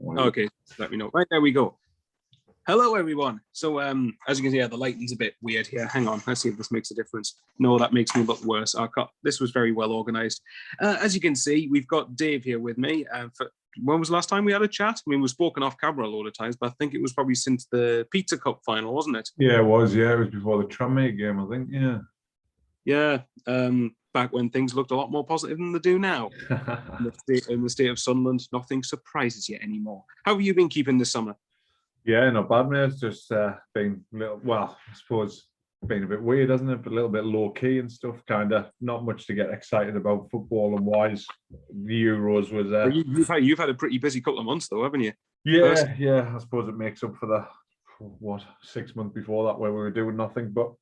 Okay, let me know. Right, there we go. Hello, everyone. So, as you can see, the lighting's a bit weird here. Hang on, let's see if this makes a difference. No, that makes me look worse. This was very well organised. As you can see, we've got Dave here with me. When was the last time we had a chat? I mean, we've spoken off camera a lot of times, but I think it was probably since the Pizza Cup final, wasn't it? Yeah, it was. Yeah, it was before the Tranmere game, I think. Yeah. Yeah. Back when things looked a lot more positive than they do now. in the state of Sunderland, nothing surprises you anymore. How have you been keeping this summer? Yeah, not bad, mate. It's just been a little, well, I suppose been a bit weird, hasn't it? But a little bit low key and stuff. Kind of not much to get excited about football and wise. The Euros was. You've had a pretty busy couple of months, though, haven't you? Yeah. I suppose it makes up for the 6 months before that where we were doing nothing. But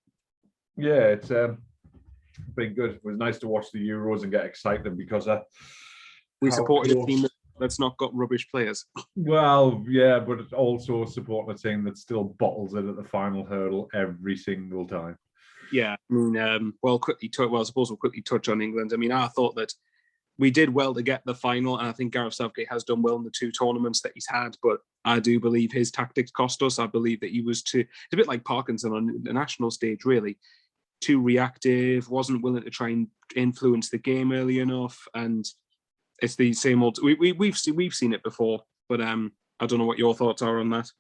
yeah, it's been good. It was nice to watch the Euros and get excited because we supported a team that's not got rubbish players. Well, yeah, but it's also supporting a team that still bottles it at the final hurdle every single time. Yeah, I mean, I suppose we'll quickly touch on England. I mean, I thought that we did well to get the final, and I think Gareth Southgate has done well in the two tournaments that he's had, but I do believe his tactics cost us. I believe that he was it's a bit like Parkinson on the national stage, really. Too reactive, wasn't willing to try and influence the game early enough, and it's the same old. We've seen it before, but I don't know what your thoughts are on that.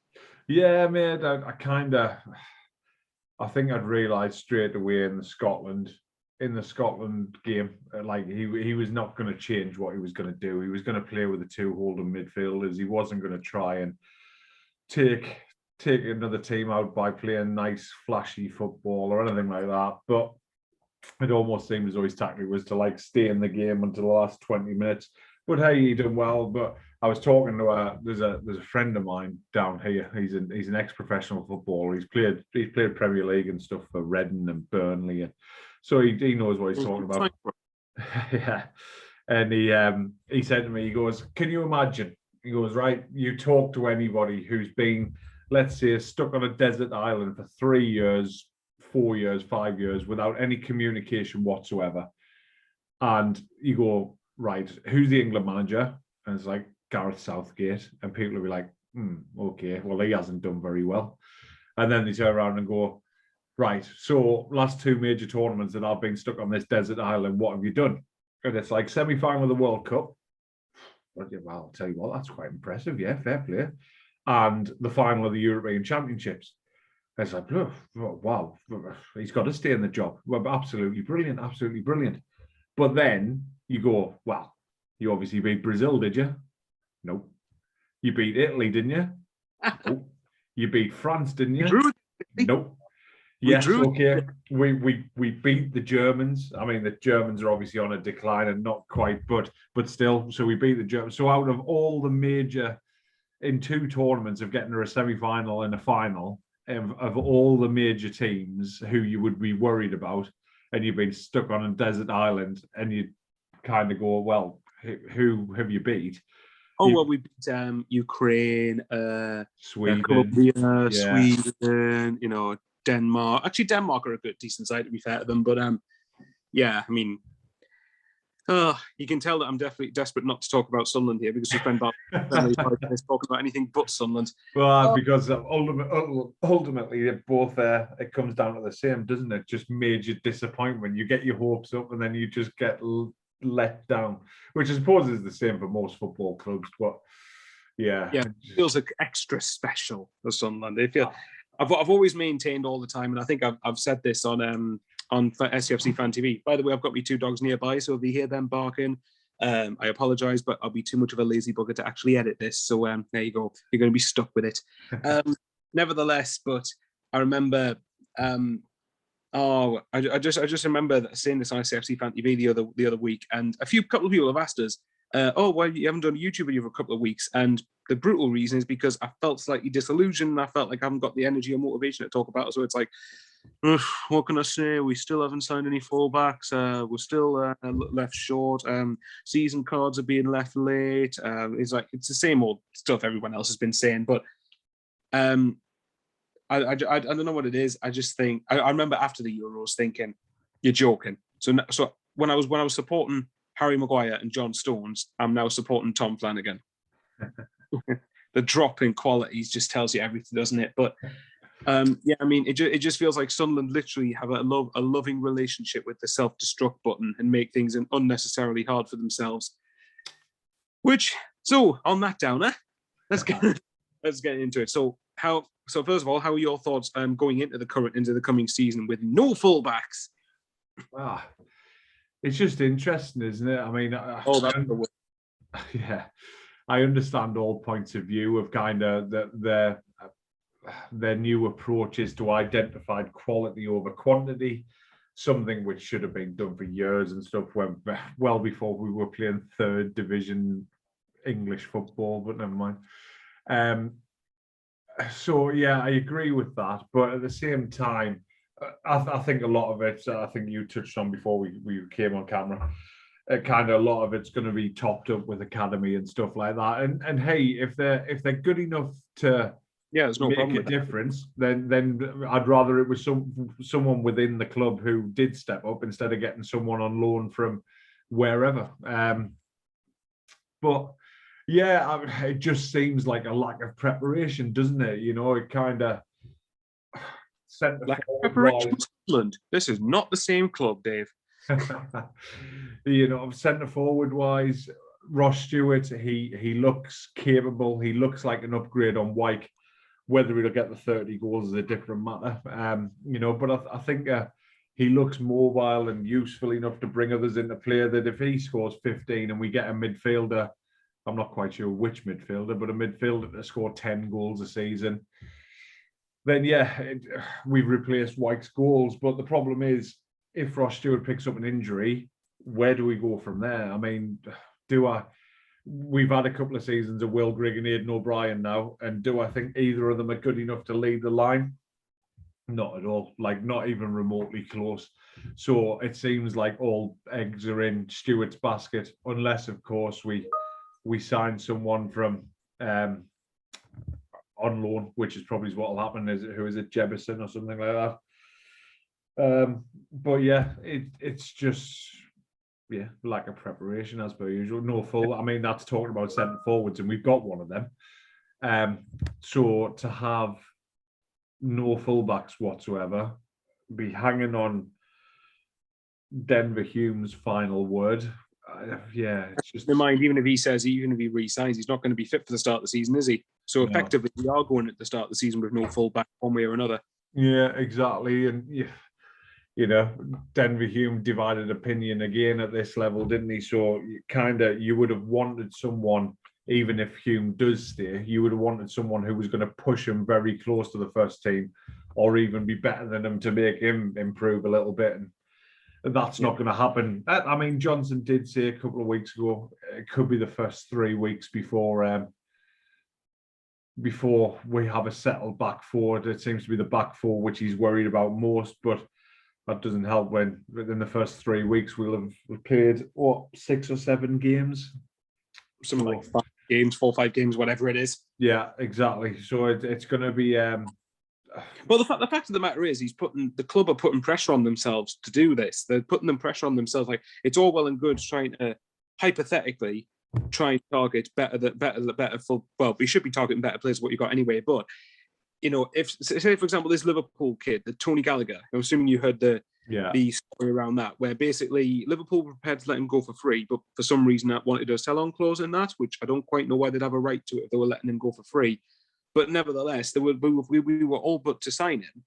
Yeah, mate. I think I'd realised straight away in the Scotland game, like he was not going to change what he was going to do. He was going to play with the two holding midfielders. He wasn't going to try and take another team out by playing nice, flashy football or anything like that. But it almost seemed as though his tactic was to like stay in the game until the last 20 minutes. But hey, he done well. But I was talking to there's a friend of mine down here. He's an ex-professional footballer. He's played Premier League and stuff for Reading and Burnley, and so he knows what he's talking about. Yeah, and he said to me, he goes, "Can you imagine?" He goes, "Right, you talk to anybody who's been, let's say, stuck on a desert island for 3 years, 4 years, 5 years without any communication whatsoever. And you go, right, who's the England manager?" And it's like, Gareth Southgate. And people will be like, okay, well, he hasn't done very well. And then they turn around and go, right, so last two major tournaments that I've been stuck on this desert island, what have you done? And it's like semi-final of the World Cup. Well, I'll tell you what, that's quite impressive. Yeah, fair play. And the final of the European Championships. It's like, oh, wow, he's got to stay in the job. Well, absolutely brilliant, absolutely brilliant. But then you go, well, you obviously beat Brazil, did you? Nope. You beat Italy, didn't you? Nope. You beat France, didn't you? Nope. Yes, okay. We beat the Germans. I mean, the Germans are obviously on a decline and not quite, but still. So we beat the Germans. So out of all the major, in two tournaments of getting to a semi-final and a final, of all the major teams who you would be worried about, and you've been stuck on a desert island, and you kind of go, well, who have you beat? We beat Ukraine, Sweden, Colombia, Sweden, Denmark. Actually, Denmark are a good, decent side, to be fair to them. But yeah, I mean, you can tell that I'm definitely desperate not to talk about Sunderland here because we spend about 5 minutes talking about anything but Sunderland. Well, because ultimately, both it comes down to the same, doesn't it? Just major disappointment. You get your hopes up, and then you just get let down, which I suppose is the same for most football clubs. But yeah, it feels like extra special for Sunderland. I've always maintained all the time, and I think I've said this on SCFC Fan TV. By the way, I've got my two dogs nearby, so if you hear them barking, I apologise, but I'll be too much of a lazy bugger to actually edit this. So there you go. You're going to be stuck with it. Nevertheless, but I remember. I just remember seeing this on SCFC Fan TV the other week, and couple of people have asked us, well, you haven't done a YouTube video for a couple of weeks, and the brutal reason is because I felt slightly disillusioned. I felt like I haven't got the energy or motivation to talk about it. So it's like, what can I say? We still haven't signed any fullbacks. We're still left short. Season cards are being left late. It's the same old stuff everyone else has been saying. But I don't know what it is. I just think I remember after the Euros thinking, you're joking. So when I was supporting Harry Maguire and John Stones, I'm now supporting Tom Flanagan. the drop in qualities just tells you everything, doesn't it? But yeah, I mean, it just feels like Sunderland literally have a loving relationship with the self-destruct button and make things unnecessarily hard for themselves. So on that downer, let's get into it. So first of all, how are your thoughts going into the coming season with no fullbacks? It's just interesting, isn't it? I mean, that's the word. Yeah, I understand all points of view of kind of their new approaches to identified quality over quantity, something which should have been done for years and stuff, well before we were playing third division English football, but never mind. So yeah, I agree with that, but at the same time, I think a lot of it, I think you touched on before we came on camera, kind of a lot of it's going to be topped up with academy and stuff like that. And hey, if they're good enough to there's no make a difference, then I'd rather it was someone within the club who did step up instead of getting someone on loan from wherever. But yeah, it just seems like a lack of preparation, doesn't it? You know, it kind of lack of preparation. This is not the same club, Dave. You know, centre forward wise, Ross Stewart, he looks capable. He looks like an upgrade on Wyke. Whether he'll get the 30 goals is a different matter. You know, but I think he looks mobile and useful enough to bring others into play that if he scores 15 and we get a midfielder, I'm not quite sure which midfielder, but a midfielder to score 10 goals a season, then yeah, we've replaced Wyke's goals. But the problem is, if Ross Stewart picks up an injury, where do we go from there? I mean, we've had a couple of seasons of Will Grigg and Aidan O'Brien now, and do I think either of them are good enough to lead the line? Not at all, like not even remotely close. So it seems like all eggs are in Stewart's basket, unless of course we sign someone from on loan, which is probably what will happen. Who is it, Jebison or something like that? But yeah, it's just lack of preparation as per usual. No full. I mean, that's talking about centre forwards, and we've got one of them. So to have no fullbacks whatsoever, be hanging on Denver Hume's final word. It's just. Never mind, even if he re-signs, he's not going to be fit for the start of the season, is he? So effectively, we are going at the start of the season with no fullback one way or another. Yeah, exactly, and you know, Denver Hume divided opinion again at this level, didn't he? So you would have wanted someone, even if Hume does stay, you would have wanted someone who was going to push him very close to the first team, or even be better than him to make him improve a little bit. And that's not going to happen. I mean, Johnson did say a couple of weeks ago it could be the first 3 weeks before we have a settled back forward. It seems to be the back four which he's worried about most, but that doesn't help when within the first 3 weeks we'll have played 6 or 7 games, something like 5 games, 4 or 5 games, whatever it is. Yeah, exactly. So it's going to be. Well, the fact of the matter is, the club are putting pressure on themselves to do this. They're putting them pressure on themselves. Like, it's all well and good trying to hypothetically try and target better for. Well, we should be targeting better players than what you got anyway. But you know, if say for example this Liverpool kid, the Tony Gallagher, I'm assuming you heard the story around that, where basically Liverpool were prepared to let him go for free, but for some reason that wanted a sell-on clause in that, which I don't quite know why they'd have a right to it if they were letting him go for free. But nevertheless, we were all but to sign him,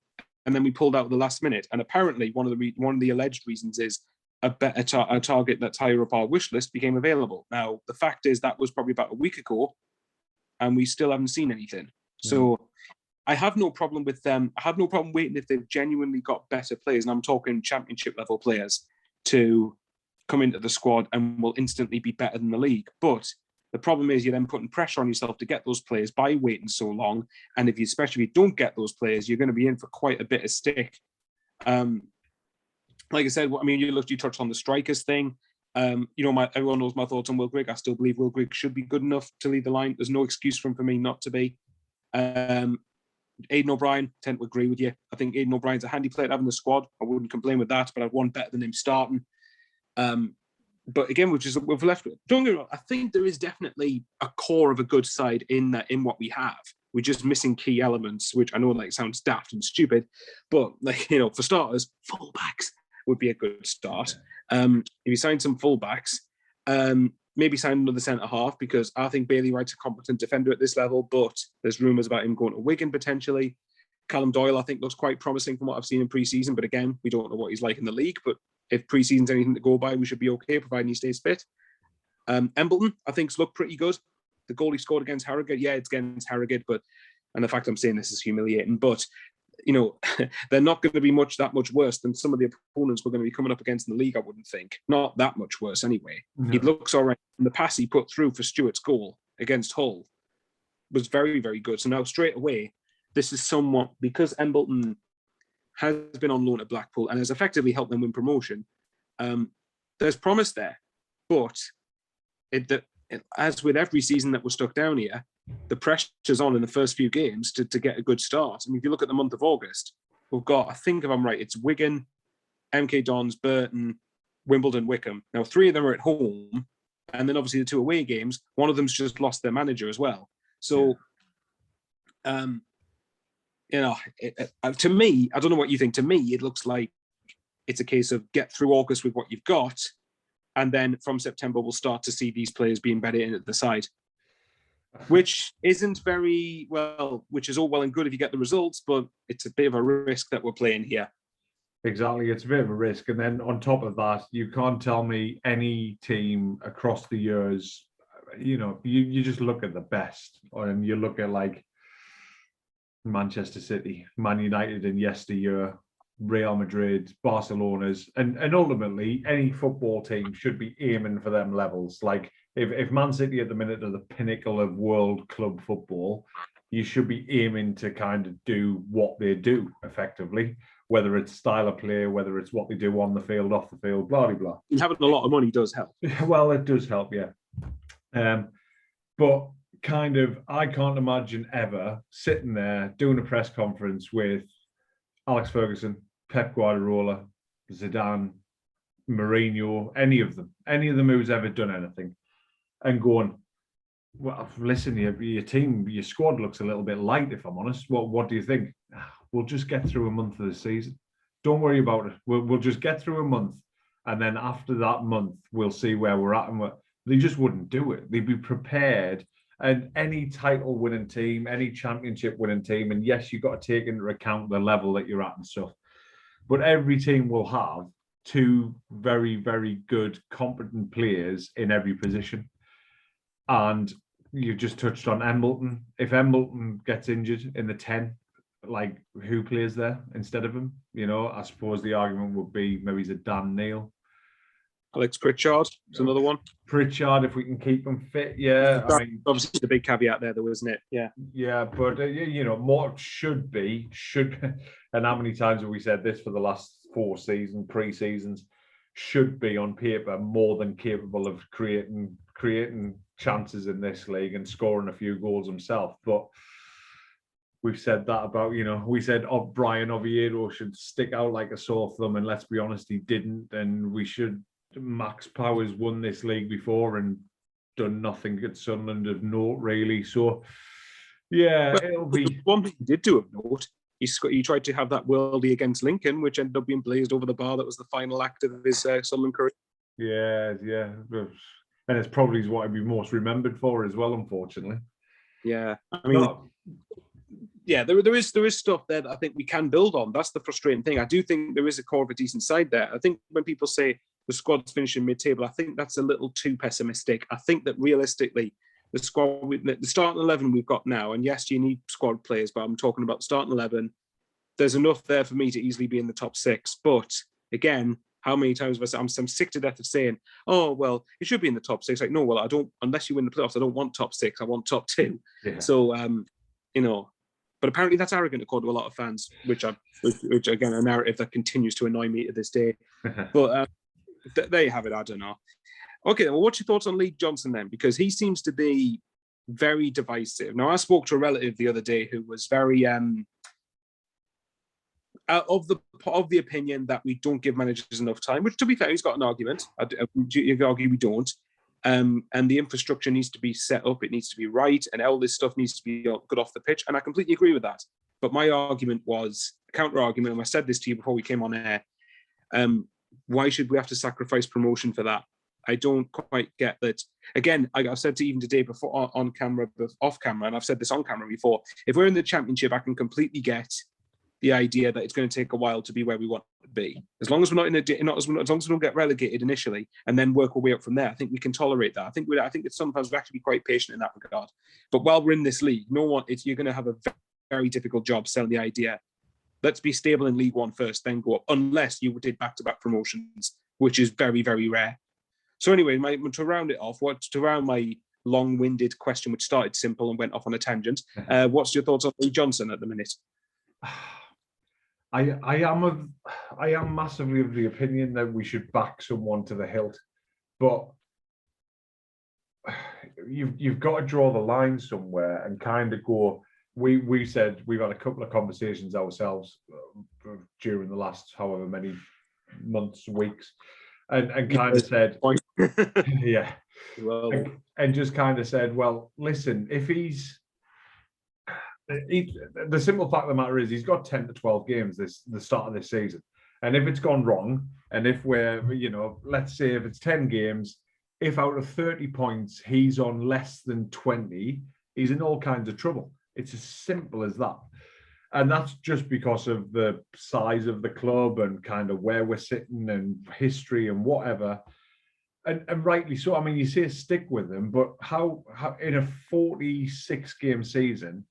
and then we pulled out at the last minute. And apparently, one of the alleged reasons is a target that's higher up our wish list became available. Now, the fact is that was probably about a week ago, and we still haven't seen anything. So I have no problem with them. I have no problem waiting if they've genuinely got better players, and I'm talking championship level players, to come into the squad and will instantly be better than the league. But the problem is you're then putting pressure on yourself to get those players by waiting so long. And especially if you don't get those players, you're going to be in for quite a bit of stick. Like I said, I mean, you touched on the strikers thing. Everyone knows my thoughts on Will Grigg. I still believe Will Grigg should be good enough to lead the line. There's no excuse for me not to be. Aidan O'Brien, tend to agree with you. I think Aidan O'Brien's a handy player to have in the squad. I wouldn't complain with that, but I'd want better than him starting. But again, we've left. Don't get me wrong. I think there is definitely a core of a good side in what we have. We're just missing key elements, which I know like sounds daft and stupid, but like for starters, fullbacks would be a good start. If you sign some fullbacks, maybe sign another centre half, because I think Bailey Wright's a competent defender at this level, but there's rumours about him going to Wigan potentially. Callum Doyle, I think, looks quite promising from what I've seen in pre-season, but again, we don't know what he's like in the league. But if pre-season's anything to go by, we should be okay, providing he stays fit. Embleton, I think's looked pretty good. The goal he scored against Harrogate, yeah, it's against Harrogate, and the fact I'm saying this is humiliating, but they're not going to be that much worse than some of the opponents we're going to be coming up against in the league, I wouldn't think. Not that much worse anyway. No. He looks all right. And the pass he put through for Stewart's goal against Hull was very, very good. So now straight away, this is somewhat, because Embleton has been on loan at Blackpool and has effectively helped them win promotion, there's promise there. But as with every season that we're stuck down here, the pressure's on in the first few games to get a good start. I mean, if you look at the month of August, we've got, I think if I'm right, it's Wigan, MK Dons, Burton, Wimbledon, Wickham. Now, 3 of them are at home, and then obviously the 2 away games. One of them's just lost their manager as well. So, to me, I don't know what you think. To me, it looks like it's a case of get through August with what you've got, and then from September we'll start to see these players being better in at the side. Which isn't very well, which is all well and good if you get the results, but it's a bit of a risk that we're playing here. Exactly, it's a bit of a risk. And then on top of that, you can't tell me any team across the years, you just look at the best, and you look at like Manchester City, Man United in yesteryear, Real Madrid, Barcelona's, and ultimately any football team should be aiming for them levels. Like if Man City at the minute are the pinnacle of world club football, you should be aiming to kind of do what they do effectively, whether it's style of play, whether it's what they do on the field, off the field, blah, blah, blah. Having a lot of money does help. Well, it does help, yeah. But kind of, I can't imagine ever sitting there doing a press conference with Alex Ferguson, Pep Guardiola, Zidane, Mourinho, any of them who's ever done anything, and going, well, listen, your team, your squad looks a little bit light, if I'm honest. What do you think? We'll just get through a month of the season. Don't worry about it. We'll just get through a month, and then after that month, we'll see where we're at. And they just wouldn't do it. They'd be prepared. And any title-winning team, any championship-winning team, and yes, you've got to take into account the level that you're at and stuff, but every team will have 2 very, very good, competent players in every position. And you just touched on Embleton. If Embleton gets injured in the 10, like who plays there instead of him? I suppose the argument would be maybe he's a Dan Neil. Alex Pritchard is another one. Pritchard, if we can keep him fit, yeah. I mean, obviously the big caveat there, though, isn't it? Yeah. Yeah, but more should be, and how many times have we said this for the last 4 pre-seasons? Should be on paper more than capable of creating chances in this league and scoring a few goals himself. But we've said that about, we said Brian Oviedo should stick out like a sore thumb, and let's be honest, he didn't. And we should. Max Powers won this league before and done nothing at Sunderland of note, really. So, yeah, it'll be one thing he did do of note. He tried to have that worldie against Lincoln, which ended up being blazed over the bar. That was the final act of his Sunderland career. Yeah, and it's probably what I'd be most remembered for as well, unfortunately. Yeah, I mean, yeah, there is stuff there that I think we can build on. That's the frustrating thing. I do think there is a core of a decent side there. I think when people say the squad's finishing mid-table, I think that's a little too pessimistic. I think that realistically, the starting 11 we've got now, and yes, you need squad players, but I'm talking about the starting 11. There's enough there for me to easily be in the top 6. But again, how many times have I said, I'm sick to death of saying, oh, well, it should be in the top 6. Like, no, well, I don't, unless you win the playoffs, I don't want top 6. I want top 2. Yeah. So, but apparently that's arrogant according to a lot of fans, which again, a narrative that continues to annoy me to this day. But there you have it. I don't know. Okay, well, what's your thoughts on Lee Johnson then? Because he seems to be very divisive. Now, I spoke to a relative the other day who was very, of the opinion that we don't give managers enough time, which, to be fair, he's got an argument. You could argue we don't. And the infrastructure needs to be set up. It needs to be right. And all this stuff needs to be good off the pitch. And I completely agree with that. But my argument was a counter argument. And I said this to you before we came on air. Why should we have to sacrifice promotion for that? I don't quite get that. Again, I've said to even today before on camera, off camera, and I've said this on camera before. If we're in the Championship, I can completely get the idea that it's going to take a while to be where we want to be. As long as we're not as long as we don't get relegated initially and then work our way up from there, I think we can tolerate that. I think that sometimes we have to be quite patient in that regard. But while we're in this league, you're going to have a very difficult job selling the idea. Let's be stable in League One first, then go up, unless you did back-to-back promotions, which is very, very rare. So anyway, to round it off, to round my long-winded question, which started simple and went off on a tangent, what's your thoughts on Lee Johnson at the minute? I am massively of the opinion that we should back someone to the hilt, but you've got to draw the line somewhere and kind of go. We said we've had a couple of conversations ourselves during the last however many months, weeks, and kind of said, yeah, well, and just kind of said, well, listen, if the simple fact of the matter is he's got 10 to 12 games the start of this season. And if it's gone wrong, and if we're, let's say if it's 10 games, if out of 30 points, he's on less than 20, he's in all kinds of trouble. It's as simple as that. And that's just because of the size of the club and kind of where we're sitting and history and whatever. And rightly so. I mean, you say stick with him, but how in a 46 game season,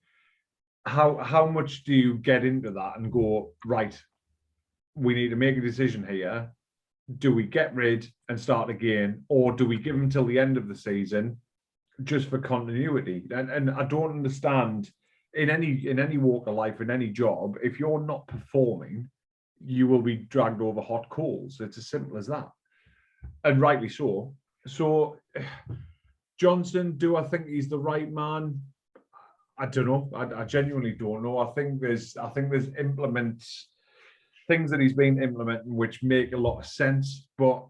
how much do you get into that and go, right, we need to make a decision here. Do we get rid and start again, or do we give him till the end of the season just for continuity? And I don't understand, in any walk of life, in any job, if you're not performing, you will be dragged over hot coals. It's as simple as that. And rightly so. So Johnson, do I think he's the right man? I don't know. I genuinely don't know. I think there's things that he's been implementing which make a lot of sense, but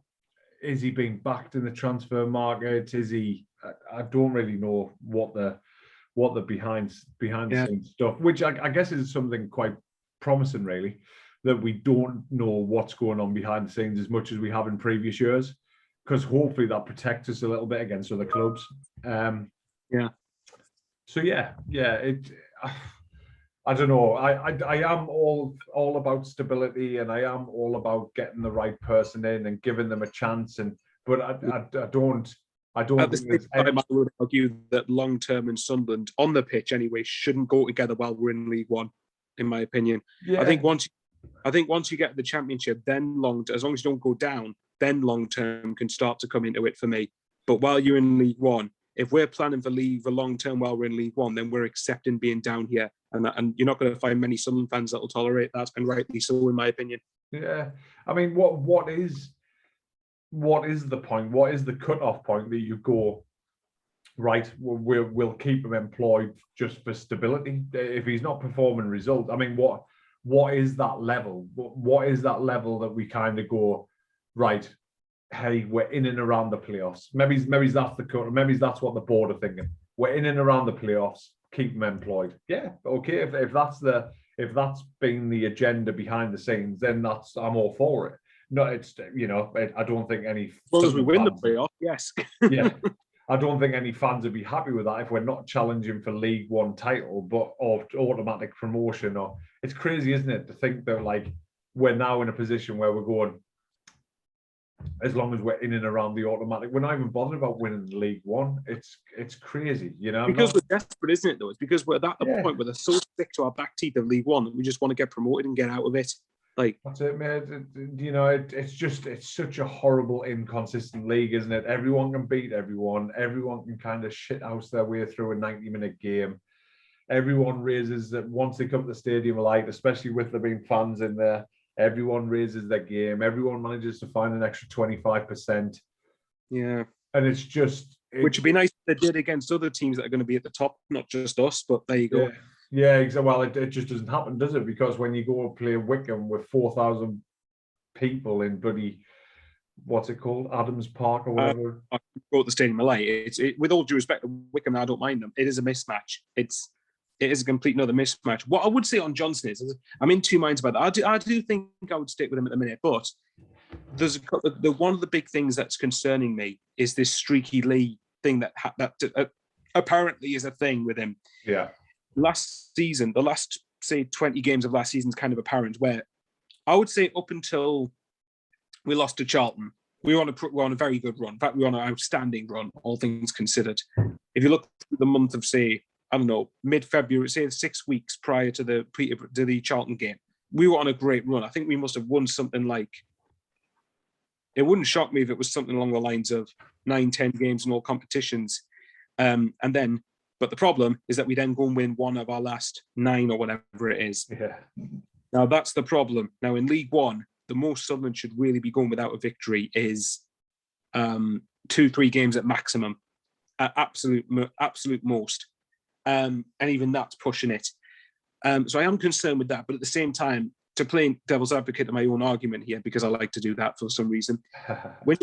is he being backed in the transfer market? Is he? I don't really know what the behind the scenes stuff, which I guess is something quite promising, really, that we don't know what's going on behind the scenes as much as we have in previous years, because hopefully that protects us a little bit against other clubs. So I don't know. I am all about stability, and I am all about getting the right person in and giving them a chance. But I don't. At the same time, I would argue that long term in Sunderland on the pitch anyway shouldn't go together while we're in League One, in my opinion. Yeah. I think once you get the Championship, then as long as you don't go down, then long term can start to come into it for me. But while you're in League One, if we're planning for long term while we're in League One, then we're accepting being down here, and you're not going to find many Sunderland fans that will tolerate that, and rightly so, in my opinion. Yeah, I mean, what is the point? What is the cut-off point that you go, right, we'll keep him employed just for stability? If he's not performing results, I mean, what is that level? What is that level that we kind of go, right, hey, we're in and around the playoffs. Maybe that's the cut. Maybe that's what the board are thinking. We're in and around the playoffs. Keep them employed. Yeah, okay. If that's been the agenda behind the scenes, then I'm all for it. No, I don't think any. As long as we win the playoff, yes. Yeah, I don't think any fans would be happy with that if we're not challenging for League One title, but or automatic promotion. Or it's crazy, isn't it, to think that like we're now in a position where we're going, as long as we're in and around the automatic, we're not even bothered about winning League One. It's crazy, Because we're desperate, isn't it? Though it's because we're at the point where they're so sick to our back teeth of League One that we just want to get promoted and get out of it. Like that's it, man. It's such a horrible, inconsistent league, isn't it? Everyone can beat everyone. Everyone can kind of shithouse their way through a 90-minute game. Everyone raises that once they come to the stadium light, especially with there being fans in there. Everyone raises their game. Everyone manages to find an extra 25%. Yeah. And it's just... Which would be nice if they did against other teams that are going to be at the top, not just us, but there you go. Yeah, exactly. Well, it just doesn't happen, does it? Because when you go and play Wickham with 4,000 people in bloody, what's it called, Adams Park or whatever. I brought the Stadium of Light. With all due respect to Wickham, I don't mind them. It is a mismatch. It is a complete another mismatch. What I would say on Johnson is I'm in two minds about that. I do think I would stick with him at the minute, but there's one of the big things that's concerning me is this Streaky Lee thing that apparently is a thing with him. Yeah. Last season, the last, say, 20 games of last season is kind of apparent, where I would say up until we lost to Charlton, we were on a very good run. In fact, we were on an outstanding run, all things considered. If you look through the month of, say, I don't know, mid-February, say 6 weeks prior to the Charlton game, we were on a great run. I think we must have won something like, it wouldn't shock me if it was something along the lines of 9-10 games in all competitions. But the problem is that we then go and win one of our last 9 or whatever it is. Yeah. Now, that's the problem. Now, in League One, the most Sunderland should really be going without a victory is 2-3 games at maximum, at absolute most. And even that's pushing it. So I am concerned with that. But at the same time, to play devil's advocate to my own argument here, because I like to do that for some reason, when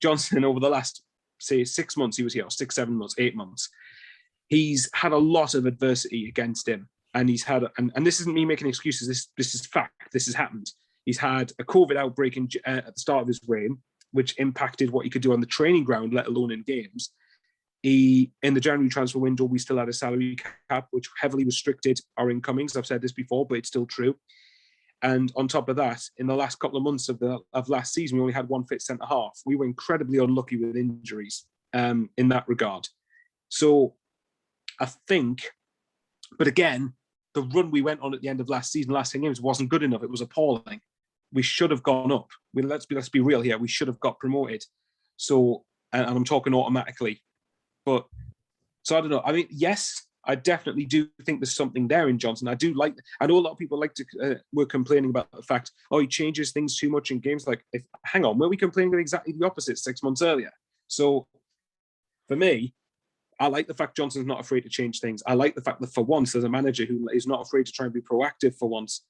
Johnson, over the last, say, 6 months, he was here, 6, 7 months, 8 months, he's had a lot of adversity against him. And he's had, and this isn't me making excuses, this is fact, this has happened. He's had a COVID outbreak at the start of his reign, which impacted what he could do on the training ground, let alone in games. In the January transfer window, we still had a salary cap, which heavily restricted our incomings. I've said this before, but it's still true. And on top of that, in the last couple of months of last season, we only had one fit centre half. We were incredibly unlucky with injuries in that regard. So I think, but again, the run we went on at the end of last season, last 10 games, wasn't good enough. It was appalling. We should have gone up. Let's be real here. We should have got promoted. So, and I'm talking automatically. But, so I don't know. I mean, yes, I definitely do think there's something there in Johnson. I know a lot of people were complaining about the fact, he changes things too much in games. Like, hang on, were we complaining exactly the opposite 6 months earlier? So, for me, I like the fact Johnson's not afraid to change things. I like the fact that for once, there's a manager who is not afraid to try and be proactive for once.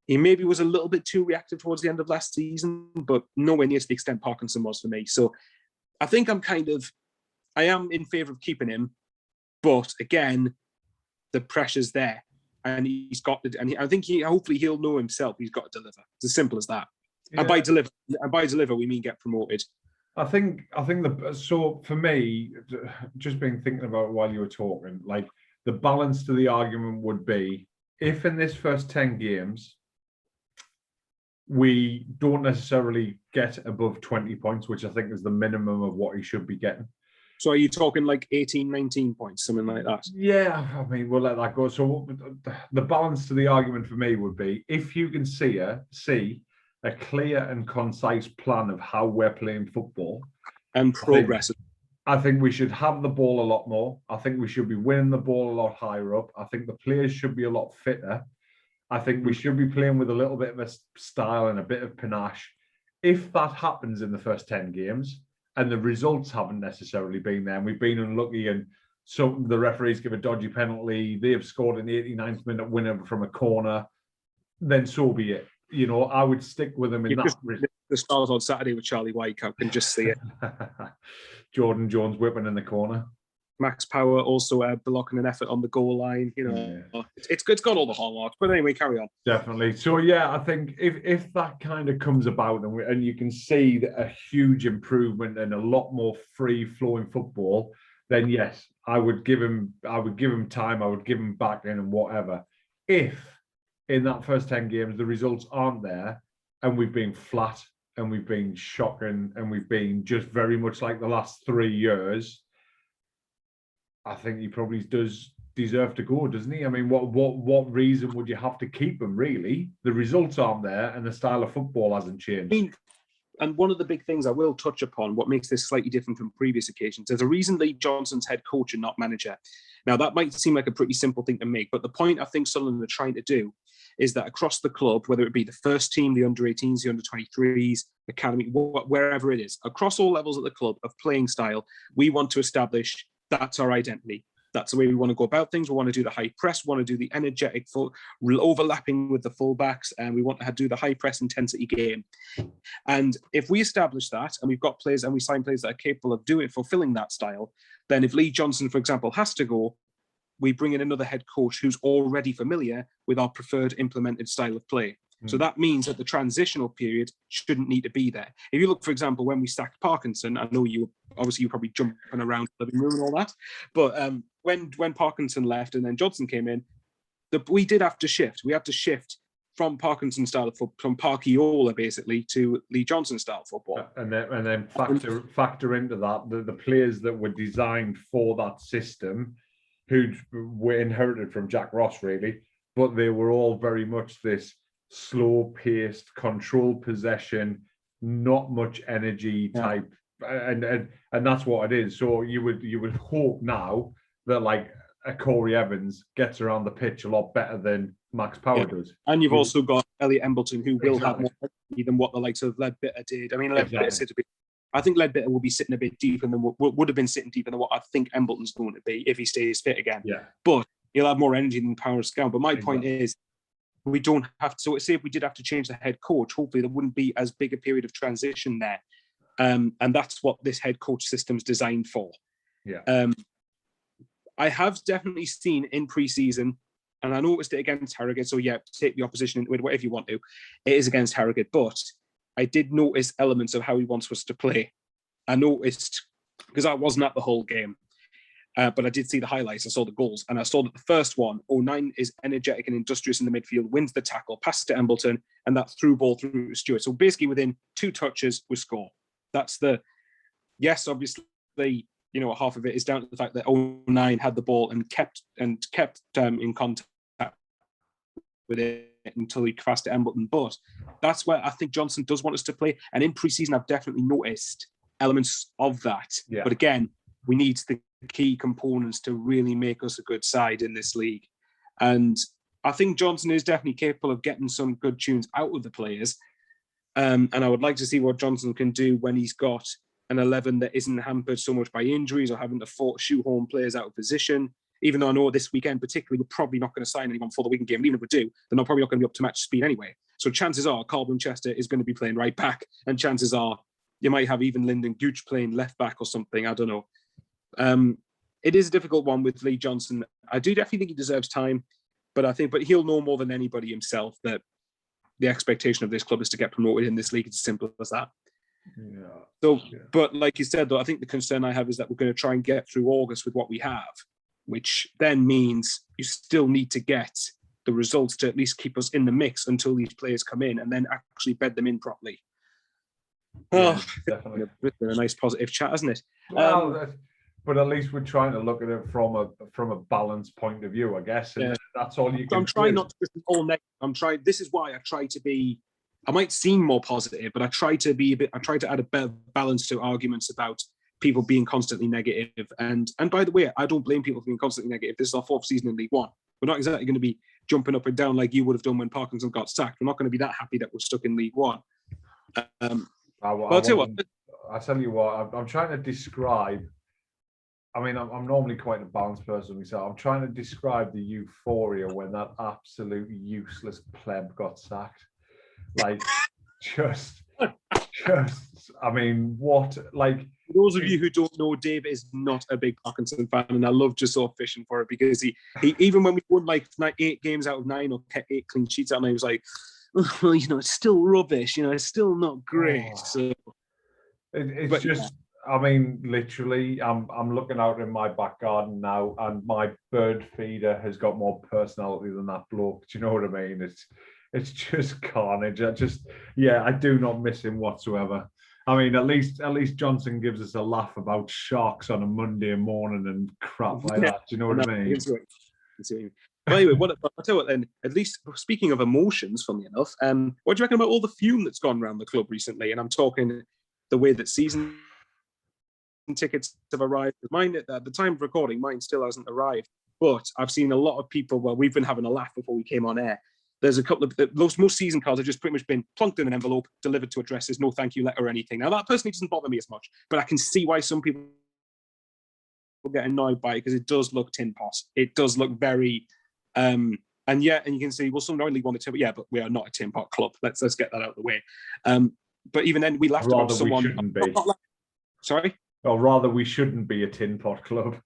He maybe was a little bit too reactive towards the end of last season, but nowhere near to the extent Parkinson was for me. So I think I am in favour of keeping him, but again, the pressure's there, and he's got to, and I think hopefully he'll know himself. He's got to deliver. It's as simple as that. Yeah. And by deliver, we mean get promoted. I think so for me, just been thinking about it while you were talking, like the balance to the argument would be if in this first 10 games, we don't necessarily get above 20 points, which I think is the minimum of what he should be getting. So are you talking like 18, 19 points, something like that? Yeah, I mean, we'll let that go. So the balance to the argument for me would be if you can see a clear and concise plan of how we're playing football and progress. I think we should have the ball a lot more. I think we should be winning the ball a lot higher up. I think the players should be a lot fitter. I think we should be playing with a little bit of a style and a bit of panache. If that happens in the first 10 games and the results haven't necessarily been there, and we've been unlucky and so the referees give a dodgy penalty, they have scored an 89th minute winner from a corner, then so be it. You know, I would stick with him in that. The Stars on Saturday with Charlie White, I can just see it. Jordan Jones whipping in the corner. Max Power also blocking an effort on the goal line. You know, yeah. It's got all the hallmarks. But anyway, carry on. Definitely. So yeah, I think if that kind of comes about and you can see a huge improvement and a lot more free flowing football, then yes, I would give him time. I would give him back in and whatever. If in that first 10 games, the results aren't there and we've been flat and we've been shocking and we've been just very much like the last 3 years, I think he probably does deserve to go, doesn't he? I mean, what reason would you have to keep him, really? The results aren't there and the style of football hasn't changed. And one of the big things I will touch upon, what makes this slightly different from previous occasions, there's a reason Lee Johnson's head coach and not manager. Now, that might seem like a pretty simple thing to make, but the point I think Sunderland are trying to do is that across the club, whether it be the first team, the under-18s, the under-23s, academy, wherever it is, across all levels of the club of playing style, we want to establish that's our identity. That's the way we want to go about things. We want to do the high press. We want to do the energetic overlapping with the fullbacks, and we want to do the high press intensity game. And if we establish that, and we've got players and we sign players that are capable of fulfilling that style, then if Lee Johnson, for example, has to go, we bring in another head coach who's already familiar with our preferred implemented style of play. So that means that the transitional period shouldn't need to be there. If you look, for example, when we sacked Parkinson, I know you're probably jumping around the living room and all that, but when Parkinson left and then Johnson came in, we did have to shift. We had to shift from Parkinson style of football, from Parkiola basically, to Lee Johnson style football. And then factor into that the players that were designed for that system, who were inherited from Jack Ross really, but they were all very much this slow-paced, controlled possession, not much energy type, and that's what it is. So you would hope now that like a Corey Evans gets around the pitch a lot better than Max Power does. And you've also got Elliot Embleton, who will have more energy than what the likes of Ledbetter did. I mean, I think Ledbetter will be sitting a bit deeper than would have been sitting deeper than what I think Embleton's going to be if he stays fit again. Yeah, but he'll have more energy than Power Scout. But my point is, we don't have to. So say if we did have to change the head coach, hopefully there wouldn't be as big a period of transition there, and that's what this head coach system's designed for. Yeah. I have definitely seen in pre-season, and I noticed it against Harrogate. So yeah, take the opposition with whatever you want to. It is against Harrogate, but I did notice elements of how he wants us to play. I noticed because I wasn't at the whole game. But I did see the highlights. I saw the goals, and I saw that the first one, 09 is energetic and industrious in the midfield, wins the tackle, passes to Embleton, and that through ball through to Stewart. So basically, within 2 touches, we score. That's obviously, half of it is down to the fact that 09 had the ball and kept in contact with it until he passed to Embleton. But that's where I think Johnson does want us to play. And in pre-season, I've definitely noticed elements of that. Yeah. But again, we need the key components to really make us a good side in this league. And I think Johnson is definitely capable of getting some good tunes out of the players. And I would like to see what Johnson can do when he's got an 11 that isn't hampered so much by injuries or having to shoehorn players out of position. Even though I know this weekend particularly, we're probably not going to sign anyone for the weekend game. And even if we do, they're probably not going to be up to match speed anyway. So chances are Carl Winchester is going to be playing right back. And chances are you might have even Lyndon Gooch playing left back or something. I don't know. It is a difficult one with Lee Johnson. I do definitely think he deserves time, but he'll know more than anybody himself that the expectation of this club is to get promoted in this league. It's as simple as that. But like you said, though, I think the concern I have is that we're going to try and get through August with what we have, which then means you still need to get the results to at least keep us in the mix until these players come in and then actually bed them in properly. Definitely. It's been a nice positive chat, hasn't it? Well, but at least we're trying to look at it from a balanced point of view, I guess. And that's all you can. I'm trying not to just be all negative. This is why I try to be. I might seem more positive, but I try to add a better balance to arguments about people being constantly negative. And by the way, I don't blame people for being constantly negative. This is our 4th season in League One. We're not exactly going to be jumping up and down like you would have done when Parkinson got sacked. We're not going to be that happy that we're stuck in League One. I'll tell you what. I'm trying to describe. I mean, I'm normally quite a balanced person myself. I'm trying to describe the euphoria when that absolute useless pleb got sacked. Like, just. I mean, what? Like, for those of you who don't know, Dave is not a big Parkinson fan, and I love just sort of fishing for it because he even when we won like 8 games out of 9 or kept 8 clean sheets out, and he was like, well, it's still rubbish. It's still not great. So it's just. Yeah. I mean, literally, I'm looking out in my back garden now, and my bird feeder has got more personality than that bloke. Do you know what I mean? It's just carnage. I do not miss him whatsoever. I mean, at least Johnson gives us a laugh about sharks on a Monday morning and crap like that. Do you know what I mean? But anyway, I'll tell you what then, at least speaking of emotions, funnily enough, what do you reckon about all the fume that's gone around the club recently? And I'm talking the way that season tickets have arrived. Mine, at the time of recording, mine still hasn't arrived. But I've seen a lot of people, we've been having a laugh before we came on air. There's a couple of, most season cards have just pretty much been plunked in an envelope, delivered to addresses, no thank you letter or anything. Now, that personally doesn't bother me as much, but I can see why some people get annoyed by it because it does look tin pot. It does look very, and you can see, well, some League want to, but we are not a tin pot club. Let's get that out of the way. But even then, we laughed about someone. We shouldn't be. Sorry. Or rather, we shouldn't be a tin pot club.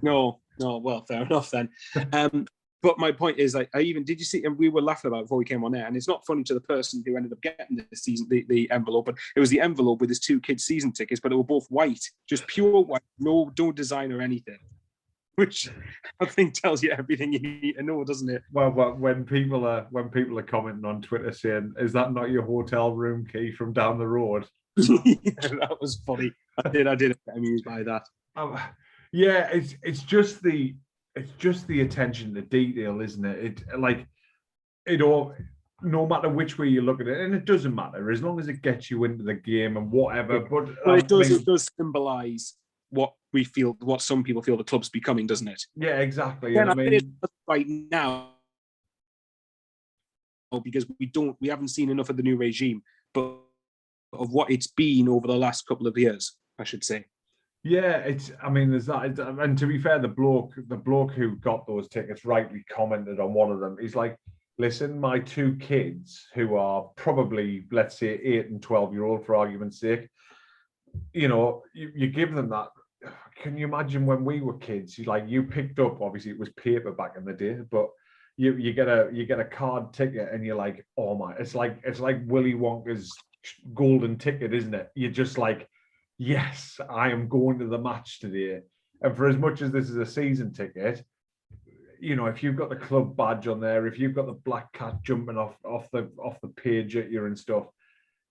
No. Well, fair enough then. But my point is, like, did you see? And we were laughing about it before we came on air, and it's not funny to the person who ended up getting this season the envelope, but it was the envelope with his 2 kids' season tickets, but they were both white, just pure white, no design or anything, which I think tells you everything you need to know, doesn't it? Well, when people are commenting on Twitter saying, "Is that not your hotel room key from down the road?" Yeah, that was funny. I did get amused by that. Yeah, it's just the attention to detail, isn't it? It all, no matter which way you look at it, and it doesn't matter as long as it gets you into the game and whatever. But it does symbolise what we feel, what some people feel the club's becoming, doesn't it? Yeah, exactly. Yeah, and I mean, right now, because we haven't seen enough of the new regime, but of what it's been over the last couple of years, I should say. Yeah, there's that. And to be fair, the bloke who got those tickets rightly commented on one of them. He's like, listen, my 2 kids, who are probably, let's say, 8 and 12-year-old for argument's sake, you give them that. Can you imagine when we were kids? You picked up, obviously it was paper back in the day, but you get a card ticket and you're like, oh my, it's like Willy Wonka's golden ticket, isn't it? You're just like, yes, I am going to the match today. And for as much as this is a season ticket, if you've got the club badge on there, if you've got the black cat jumping off the page at you and stuff,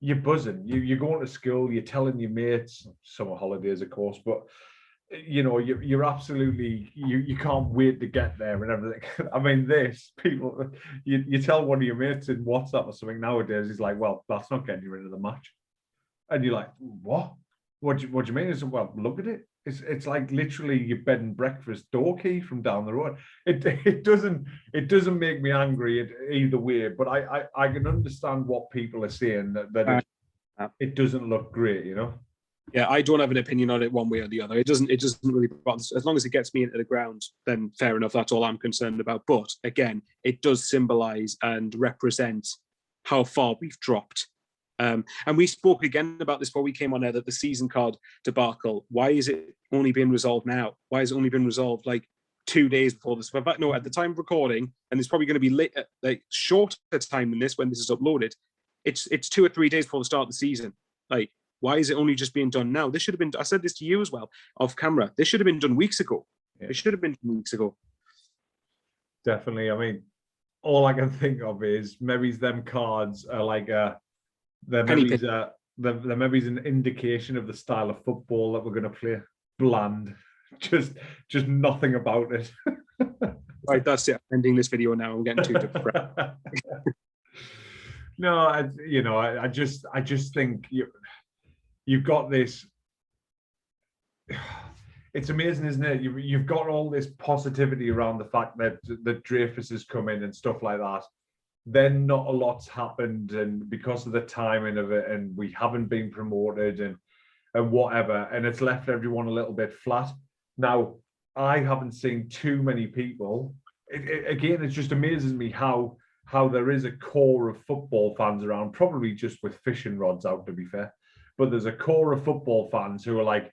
you're buzzing. You're going to school, you're telling your mates, summer holidays, of course, but you're absolutely, you can't wait to get there and everything. I mean, you tell one of your mates in WhatsApp or something nowadays, he's like, well, that's not getting you into the match. And you're like, what? What do you mean? It's, well, look at it. It's like literally your bed and breakfast door key from down the road. It doesn't make me angry either way, but I can understand what people are saying that it doesn't look great, Yeah, I don't have an opinion on it one way or the other. It doesn't really bother. As long as it gets me into the ground, then fair enough. That's all I'm concerned about. But again, it does symbolise and represent how far we've dropped. And we spoke again about this before we came on air, that the season card debacle, why is it only being resolved now? Why has it only been resolved like 2 days before this? No, at the time of recording, and it's probably going to be later, like shorter time than this when this is uploaded, it's 2 or 3 days before the start of the season. Like, why is it only just being done now? This should have been, I said this to you as well, off camera, this should have been done weeks ago. Yeah. It should have been done weeks ago. Definitely. I mean, all I can think of is maybe them cards are like they're maybe an indication of the style of football that we're going to play. Bland, just nothing about it. Right, that's it. I'm ending this video now. I'm getting too depressed. No, I just think you've got this. It's amazing, isn't it? You've got all this positivity around the fact that Dreyfus has come in and stuff like that. Then not a lot's happened, and because of the timing of it, and we haven't been promoted and whatever, and it's left everyone a little bit flat. Now, I haven't seen too many people. Again, it just amazes me how there is a core of football fans around, probably just with fishing rods out, to be fair. But there's a core of football fans who are like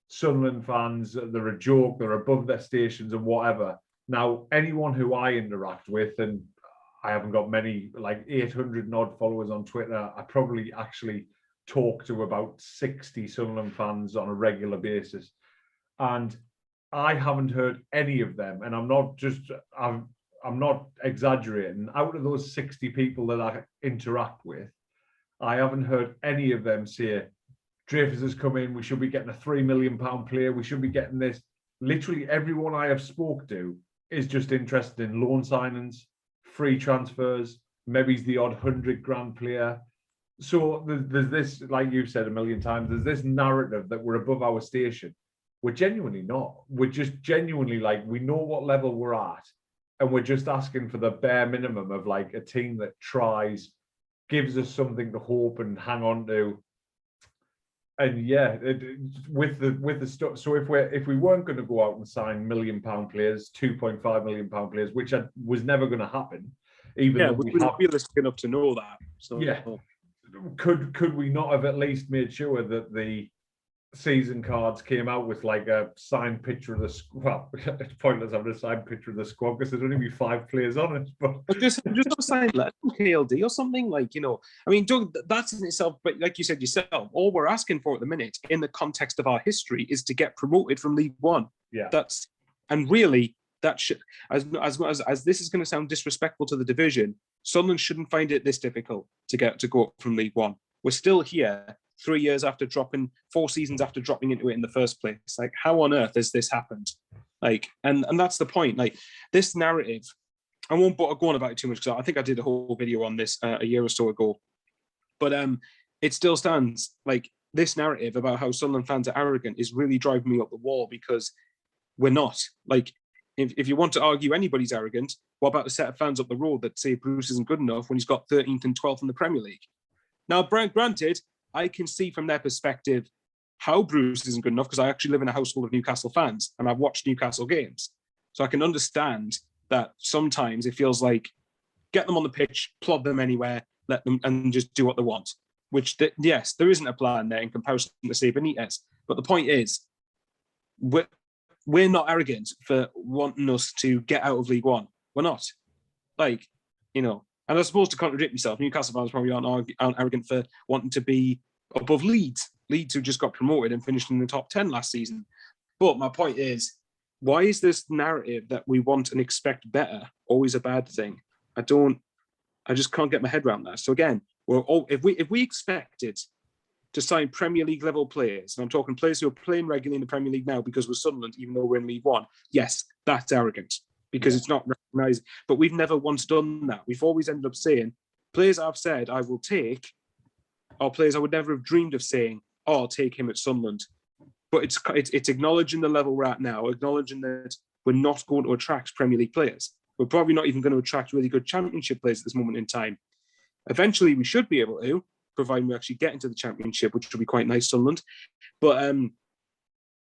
Sunderland fans. They're a joke. They're above their stations and whatever. Now, anyone who I interact with, and I haven't got many, like 800 and odd followers on Twitter, I probably actually talk to about 60 Sunderland fans on a regular basis. And I haven't heard any of them. And I'm not exaggerating. Out of those 60 people that I interact with, I haven't heard any of them say, Dreyfus has come in, we should be getting a £3 million player, we should be getting this. Literally everyone I have spoke to is just interested in loan signings, free transfers, maybe the odd £100,000 player. So there's this, like you've said a million times, there's this narrative that we're above our station. We're genuinely not. We're just genuinely like, we know what level we're at, and we're just asking for the bare minimum of like a team that tries, gives us something to hope and hang on to. And yeah, with the stuff. So if we weren't going to go out and sign £1 million players, £2.5 million players, which was never going to happen, even though we we were have realistic enough to know that. So yeah, could we not have at least made sure that the season cards came out with like a signed picture of the it's pointless having a signed picture of the squad because there's only be 5 players on it, but just a signed letter from KLD or something, like, you know. I mean, Doug, that's in itself, but like you said yourself, all we're asking for at the minute in the context of our history is to get promoted from League One. Yeah, and really that should, as this is going to sound disrespectful to the division, Sunderland shouldn't find it this difficult to go up from League One. We're still here 3 years after dropping, 4 seasons after dropping into it in the first place. Like, how on earth has this happened? Like, and that's the point. Like, this narrative, I won't go on about it too much because I think I did a whole video on this a year or so ago. But it still stands. Like, this narrative about how Sunderland fans are arrogant is really driving me up the wall, because we're not. Like, if you want to argue anybody's arrogant, what about the set of fans up the road that say Bruce isn't good enough when he's got 13th and 12th in the Premier League? Now, granted, I can see from their perspective how Bruce isn't good enough, because I actually live in a household of Newcastle fans and I've watched Newcastle games. So I can understand that sometimes it feels like get them on the pitch, plod them anywhere, let them and just do what they want. Which, yes, there isn't a plan there in comparison to, say, Benitez. But the point is, we're not arrogant for wanting us to get out of League One. We're not. Like, you know, and I suppose to contradict myself, Newcastle fans probably aren't arrogant for wanting to be above Leeds, who just got promoted and finished in the top 10 last season. But my point is, why is this narrative that we want and expect better always a bad thing? I just can't get my head around that. So again, if we expected to sign Premier League level players, and I'm talking players who are playing regularly in the Premier League now because we're Sunderland, even though we're in League One, yes, that's arrogant, because it's not recognised. But we've never once done that. We've always ended up saying, players I've said I will take are players I would never have dreamed of saying, oh, I'll take him at Sunderland. But it's acknowledging the level we're at now, acknowledging that we're not going to attract Premier League players. We're probably not even going to attract really good Championship players at this moment in time. Eventually, we should be able to, providing we actually get into the Championship, which would be quite nice, Sunderland. But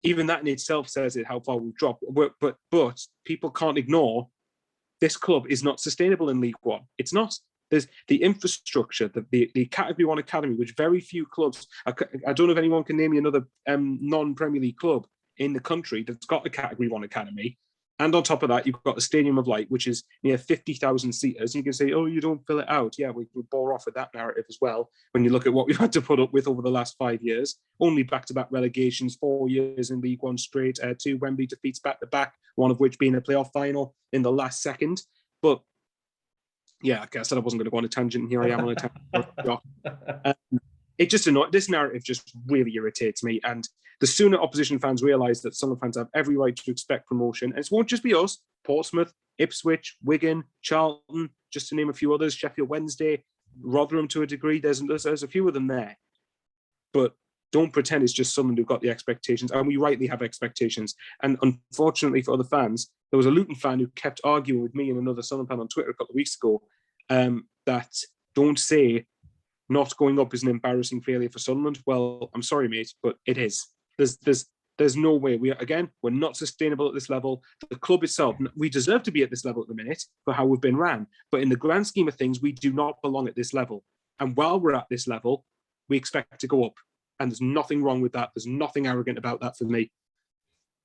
even that in itself says how far we've dropped. But people can't ignore this club is not sustainable in League One. It's not. There's the infrastructure, the Category 1 academy, which very few clubs, I don't know if anyone can name me another non-Premier League club in the country that's got a Category 1 academy. And on top of that, you've got the Stadium of Light, which is near 50,000 seaters. You can say, oh, you don't fill it out. Yeah, we bore off with that narrative as well. When you look at what we've had to put up with over the last 5 years, only back-to-back relegations, 4 years in League One straight, 2 Wembley defeats back-to-back, one of which being a playoff final in the last second. But yeah, I said I wasn't going to go on a tangent, and here I am on a tangent. It just annoys. This narrative just really irritates me. And the sooner opposition fans realise that Sunderland fans have every right to expect promotion, and it won't just be us, Portsmouth, Ipswich, Wigan, Charlton, just to name a few others, Sheffield Wednesday, Rotherham to a degree. There's a few of them there. But don't pretend it's just Sunderland who've got the expectations, and we rightly have expectations. And unfortunately for other fans, there was a Luton fan who kept arguing with me and another Sunderland fan on Twitter a couple of weeks ago that don't say not going up is an embarrassing failure for Sunderland. Well, I'm sorry, mate, but it is. There's no way. We're not sustainable at this level. The club itself, we deserve to be at this level at the minute for how we've been ran. But in the grand scheme of things, we do not belong at this level. And while we're at this level, we expect to go up. And there's nothing wrong with that. There's nothing arrogant about that for me.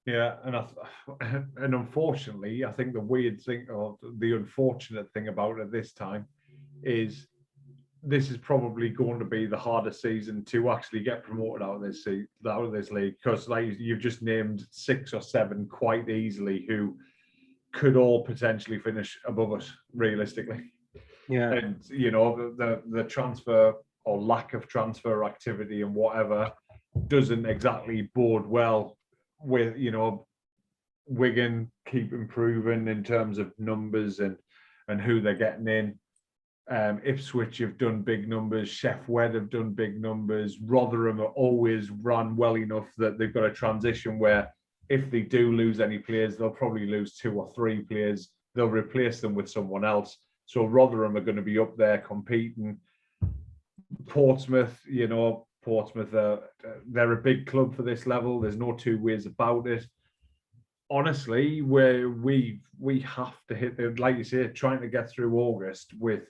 Yeah, and unfortunately, I think the weird thing, or the unfortunate thing about it this time, is this is probably going to be the hardest season to actually get promoted out of this league, because like you've just named 6 or 7 quite easily who could all potentially finish above us realistically. Yeah, and you know the transfer or lack of transfer activity and whatever doesn't exactly bode well with, you know, Wigan keep improving in terms of numbers and who they're getting in. Ipswich have done big numbers. Sheff Wed have done big numbers. Rotherham are always run well enough that they've got a transition where if they do lose any players, they'll probably lose 2 or 3 players. They'll replace them with someone else. So Rotherham are going to be up there competing. Portsmouth, you know, Portsmouth, they're a big club for this level. There's no two ways about it. Honestly, we have to hit the, like you say, trying to get through August with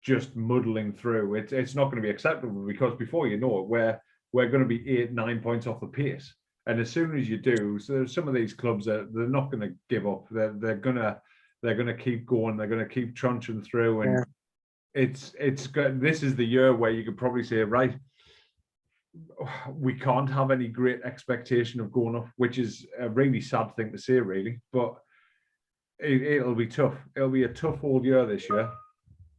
just muddling through. It's not going to be acceptable, because before you know it, we're going to be 8-9 points off the pace. And as soon as you do, so some of these clubs they're not going to give up. They're gonna keep going. They're going to keep trunching through, and it's good. This is the year where you could probably say, right, we can't have any great expectation of going up, which is a really sad thing to say, really. But it'll be tough. It'll be a tough old year this year.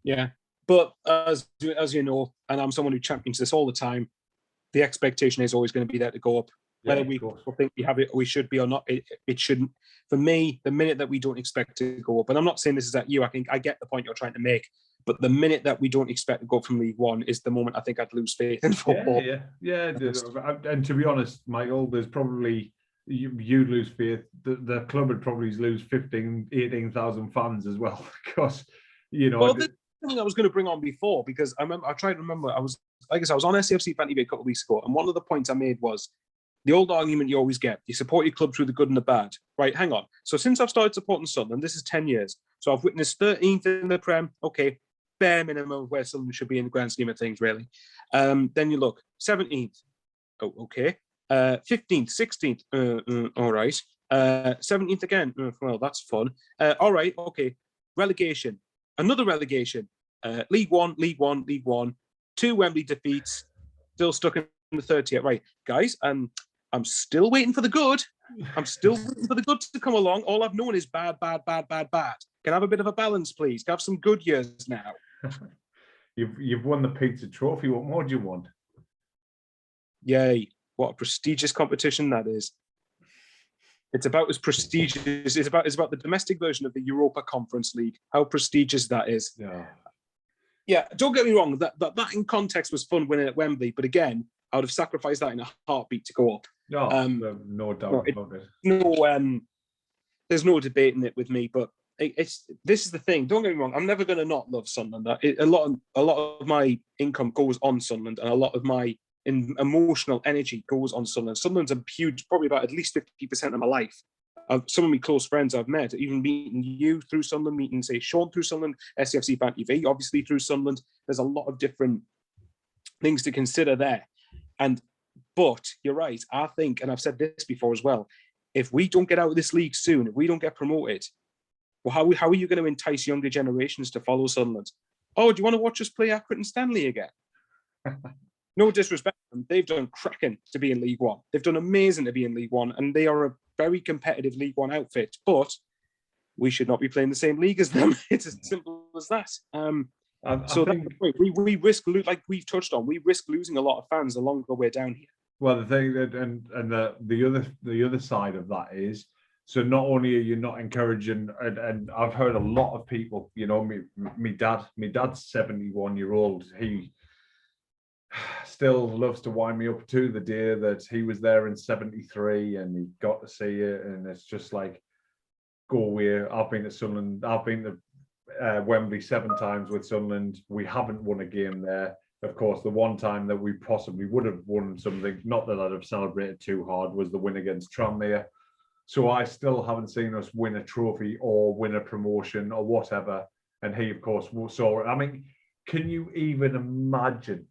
Yeah, but as you know, and I'm someone who champions this all the time, the expectation is always going to be there to go up. Whether we think we have it, or we should be or not, it shouldn't. For me, the minute that we don't expect to go up, and I'm not saying this is at you, I think I get the point you're trying to make, but the minute that we don't expect to go from League One is the moment I think I'd lose faith in football. Yeah. And to be honest, Michael, there's probably, you'd lose faith. The club would probably lose 18,000 fans as well, because, you know. Well, the thing I was going to bring on before, because I tried to remember, I was on SCFC Fantasy a couple of weeks ago, and one of the points I made was the old argument you always get: you support your club through the good and the bad. Right, hang on. So since I've started supporting Sunderland, this is 10 years. So I've witnessed 13th in the Prem. Okay, bare minimum of where Sunderland should be in the grand scheme of things, really. Then you look, 17th. Oh, okay. 15th, 16th. All right. 17th again. Well, that's fun. All right. Okay. Relegation. Another relegation. League One. 2 Wembley defeats. Still stuck in the 30th. Right, guys. I'm still waiting for the good. I'm still waiting for the good to come along. All I've known is bad. Can I have a bit of a balance, please? Can I have some good years now? You've won the pizza trophy. What more do you want? Yay. What a prestigious competition that is. It's about as prestigious. It's about the domestic version of the Europa Conference League. How prestigious that is. Yeah, don't get me wrong. That in context was fun winning at Wembley, but again, I would have sacrificed that in a heartbeat to go up. No doubt about it. There's no debating it with me. But this is the thing. Don't get me wrong. I'm never going to not love Sunderland. A lot of my income goes on Sunderland, and a lot of my emotional energy goes on Sunderland. Sunderland's a huge, probably about at least 50% of my life. Some of my close friends I've met, even meeting you through Sunderland, meeting, say, Sean through Sunderland, SCFC Fan TV, obviously through Sunderland. There's a lot of different things to consider there. But you're right. I think, and I've said this before as well, if we don't get out of this league soon, if we don't get promoted, well, how are you going to entice younger generations to follow Sunderland? Oh, do you want to watch us play Accrington Stanley again? No disrespect to them. They've done cracking to be in League One. They've done amazing to be in League One, and they are a very competitive League One outfit. But we should not be playing the same league as them. It's as simple as that. So that's the point. We risk, like we've touched on, we risk losing a lot of fans along the way down here. Well, the thing that, and the other side of that is, so not only are you not encouraging, and I've heard a lot of people, you know, my dad's 71-year-old. He still loves to wind me up to the day that he was there in 73 and he got to see it, and it's just like, go away. I've been to Sunderland. I've been to Wembley 7 times with Sunderland. We haven't won a game there. Of course, the one time that we possibly would have won something, not that I'd have celebrated too hard, was the win against Tranmere. So I still haven't seen us win a trophy or win a promotion or whatever. And he, of course, saw it. I mean, can you even imagine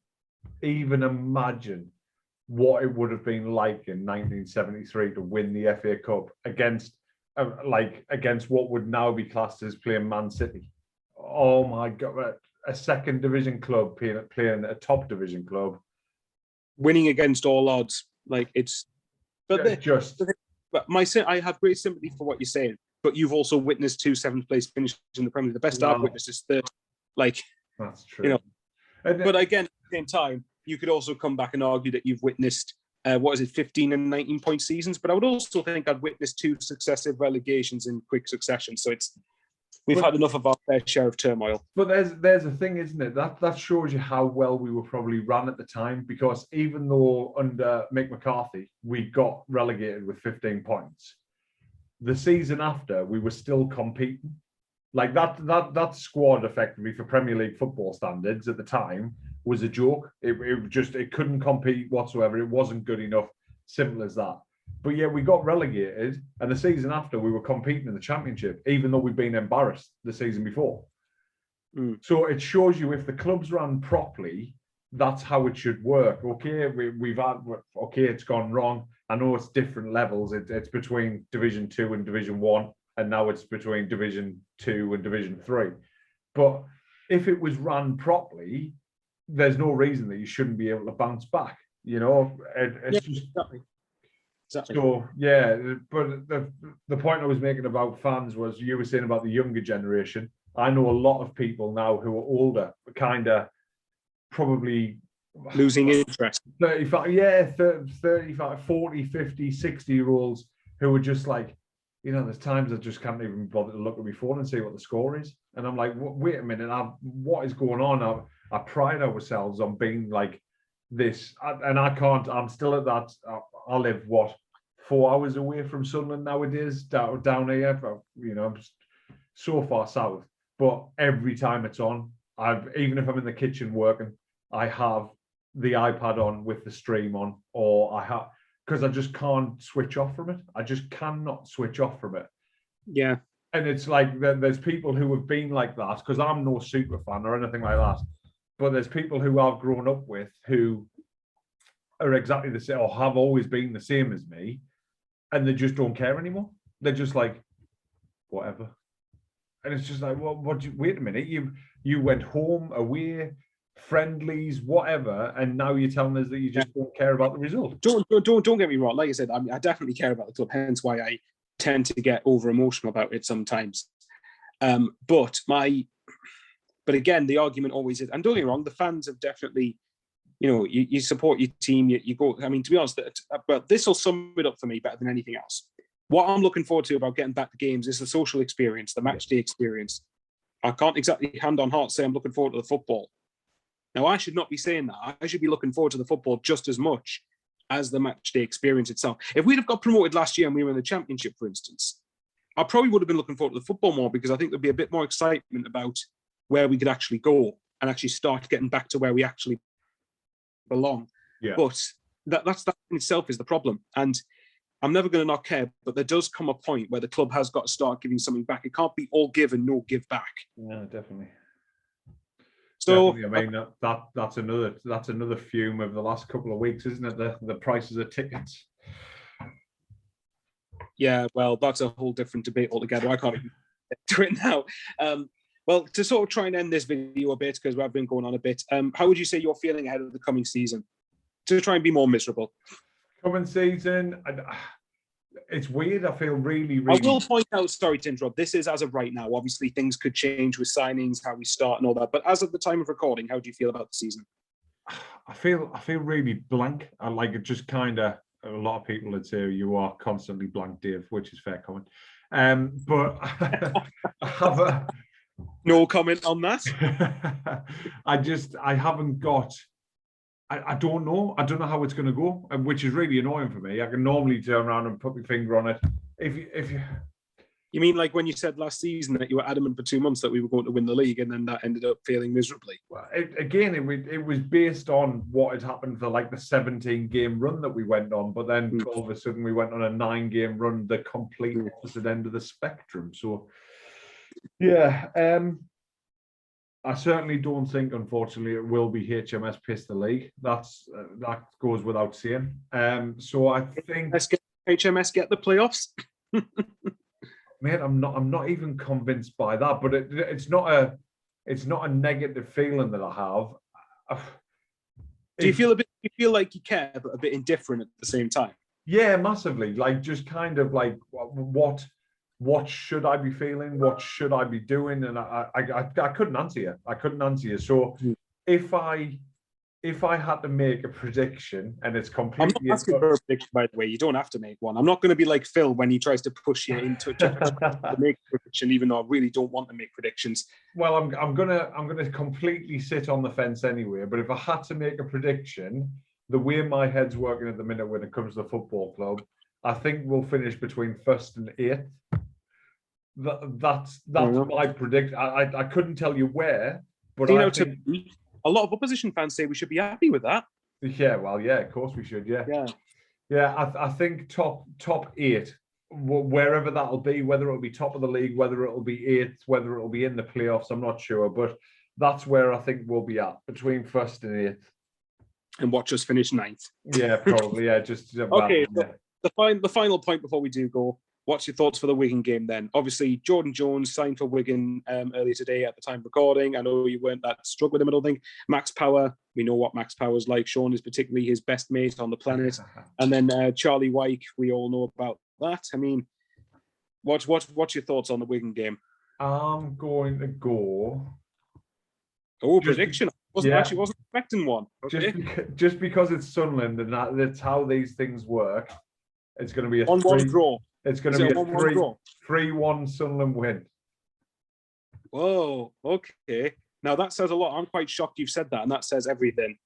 what it would have been like in 1973 to win the FA Cup against what would now be classed as playing Man City? Oh my God, a second division club playing a top division club, winning against all odds. Like it's, but I have great sympathy for what you're saying. But you've also witnessed 2 7th place finishes in the Premier League. The best I've witnessed is 3rd. Like that's true. You know, but again, at the same time, you could also come back and argue that you've witnessed 15 and 19 point seasons. But I would also think I'd witnessed 2 successive relegations in quick succession. So we've had enough of our fair share of turmoil. But there's a thing, isn't it? That shows you how well we were probably run at the time, because even though under Mick McCarthy we got relegated with 15 points, the season after we were still competing. Like that squad, effectively, for Premier League football standards at the time, was a joke. It couldn't compete whatsoever. It wasn't good enough. Simple as that. But yeah, we got relegated, and the season after we were competing in the Championship, even though we'd been embarrassed the season before. So it shows you if the clubs ran properly, that's how it should work. Okay, it's gone wrong. I know it's different levels. It's between Division 2 and Division 1, and now it's between Division 2 and Division 3. But if it was run properly, there's no reason that you shouldn't be able to bounce back. It's just exactly. So yeah. But the point I was making about fans was you were saying about the younger generation. I know a lot of people now who are older, kind of probably losing interest. 35, 35, 40, 50, 60-year-olds who are just like, there's times I just can't even bother to look at my phone and see what the score is. And I'm like, wait a minute, what is going on? I pride ourselves on being like this. And I can't, I'm still at that. I live, 4 hours away from Sunderland nowadays, down here. I'm so far south. But every time it's on, even if I'm in the kitchen working, I have the iPad on with the stream on, or I have, because I just can't switch off from it. I just cannot switch off from it. Yeah. And it's like there's people who have been like that, because I'm no super fan or anything like that. But there's people who I've grown up with who are exactly the same, or have always been the same as me, and they just don't care anymore. They're just like, whatever. And it's just like, well, wait a minute, you went home, away, friendlies, whatever, and now you're telling us that you just don't care about the result. Don't get me wrong. Like I said, I definitely care about the club. Hence why I tend to get over emotional about it sometimes. But again, the argument always is, and don't get me wrong, the fans have definitely, you support your team. You go. I mean, to be honest, but this will sum it up for me better than anything else. What I'm looking forward to about getting back to games is the social experience, the match day experience. I can't exactly hand on heart say I'm looking forward to the football. Now, I should not be saying that. I should be looking forward to the football just as much as the match day experience itself. If we'd have got promoted last year and we were in the Championship, for instance, I probably would have been looking forward to the football more, because I think there'd be a bit more excitement about where we could actually go and actually start getting back to where we actually belong. Yeah. But that in itself is the problem. And I'm never going to not care, but there does come a point where the club has got to start giving something back. It can't be all give and no give back. Yeah, definitely. So definitely. I mean, that's another fume of the last couple of weeks, isn't it? The prices of tickets. Yeah, well, that's a whole different debate altogether. I can't even get to it now. Well, to sort of try and end this video a bit, because we've been going on a bit, how would you say you're feeling ahead of the coming season? To try and be more miserable. Coming season, it's weird. I feel really. I will point out, sorry to interrupt, this is as of right now. Obviously, things could change with signings, how we start and all that. But as of the time of recording, how do you feel about the season? I feel really blank. I like it, just kind of, a lot of people would say you are constantly blank, Dave, which is fair comment. But I have no comment on that. I haven't got. I don't know. I don't know how it's going to go, which is really annoying for me. I can normally turn around and put my finger on it. If you mean like when you said last season that you were adamant for 2 months that we were going to win the league, and then that ended up failing miserably? Well, it was based on what had happened for like the 17-game run that we went on, but then all of a sudden we went on a 9-game run, the complete opposite end of the spectrum. So, yeah. I certainly don't think, unfortunately, it will be HMS piss the league. That goes without saying. So I think HMS get the playoffs. Mate, I'm not even convinced by that. But it's not a negative feeling that I have. Do you feel like you care, but a bit indifferent at the same time? Yeah, massively. Like, just kind of like what should I be feeling? What should I be doing? And I couldn't answer you. I couldn't answer you. So if I had to make a prediction, and it's completely... I'm not asking for a prediction, by the way. You don't have to make one. I'm not going to be like Phil when he tries to push you into to make a prediction, even though I really don't want to make predictions. Well, I'm gonna completely sit on the fence anyway. But if I had to make a prediction, the way my head's working at the minute when it comes to the football club, I think we'll finish between 1st and 8th. That's my prediction. I couldn't tell you where, but a lot of opposition fans say we should be happy with that. Yeah, well, yeah, of course we should. Yeah. Yeah. I think top 8, wherever that'll be, whether it'll be top of the league, whether it'll be 8th, whether it'll be in the playoffs, I'm not sure, but that's where I think we'll be at, between 1st and 8th. And watch us finish 9th. Yeah, probably. Yeah, just okay. Yeah. The final point before we do go. What's your thoughts for the Wigan game then? Obviously, Jordan Jones signed for Wigan earlier today at the time of recording. I know you weren't that struck with him, I don't think. Max Power, we know what Max Power's like. Sean is particularly his best mate on the planet. And then Charlie Wyke, we all know about that. I mean, what's your thoughts on the Wigan game? I'm going to go... Oh, prediction. Actually wasn't expecting one. Okay. Just because it's Sunderland and that's how these things work, it's going to be a 1-1 draw. It's going to be a 3-1 Sunderland win. Whoa, okay. Now that says a lot. I'm quite shocked you've said that, and that says everything.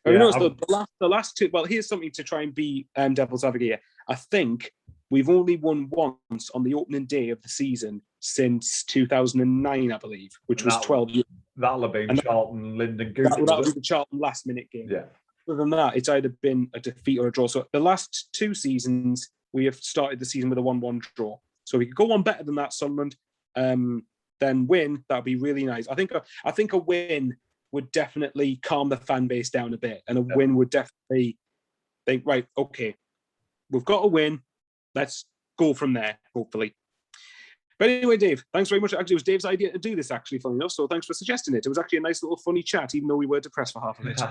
Yeah, the last two. Well, here's something to try and be devil's advocate here. I think we've only won once on the opening day of the season since 2009, I believe, which was 12 years. That'll have been Charlton, Linden, Goose. That'll be the Charlton last-minute game. Yeah. Other than that, it's either been a defeat or a draw. So the last 2 seasons, we have started the season with a 1-1 draw. So if we could go on better than that, Sunderland, then win, that'd be really nice. I think a win would definitely calm the fan base down a bit, and a win would definitely think, right, okay, we've got a win. Let's go from there, hopefully. But anyway, Dave, thanks very much. Actually, it was Dave's idea to do this, actually, funny enough. So thanks for suggesting it. It was actually a nice little funny chat, even though we were depressed for half of it.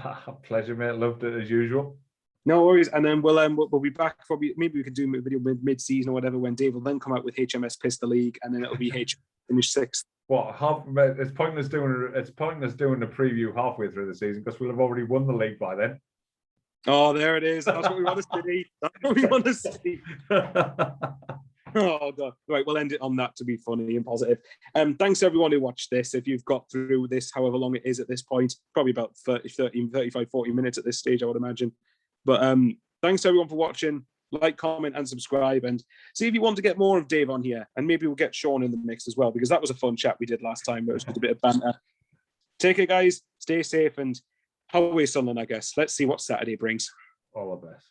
Pleasure, mate. Loved it as usual. No worries. And then we'll be back. Probably maybe we could do a video mid-season or whatever when Dave will then come out with HMS Piss the League, and then it'll be finish 6th. What? It's pointless doing a preview halfway through the season because we'll have already won the league by then. Oh, there it is. That's what we want to see. That's what we want to see. Oh god! Right, we'll end it on that to be funny and positive. Thanks to everyone who watched this. If you've got through this, however long it is at this point, probably about 35, 40 minutes at this stage, I would imagine. But thanks to everyone for watching. Like, comment, and subscribe. And see if you want to get more of Dave on here. And maybe we'll get Sean in the mix as well, because that was a fun chat we did last time. It was just a bit of banter. Take care, guys. Stay safe and away Sunderland, I guess. Let's see what Saturday brings. All the best.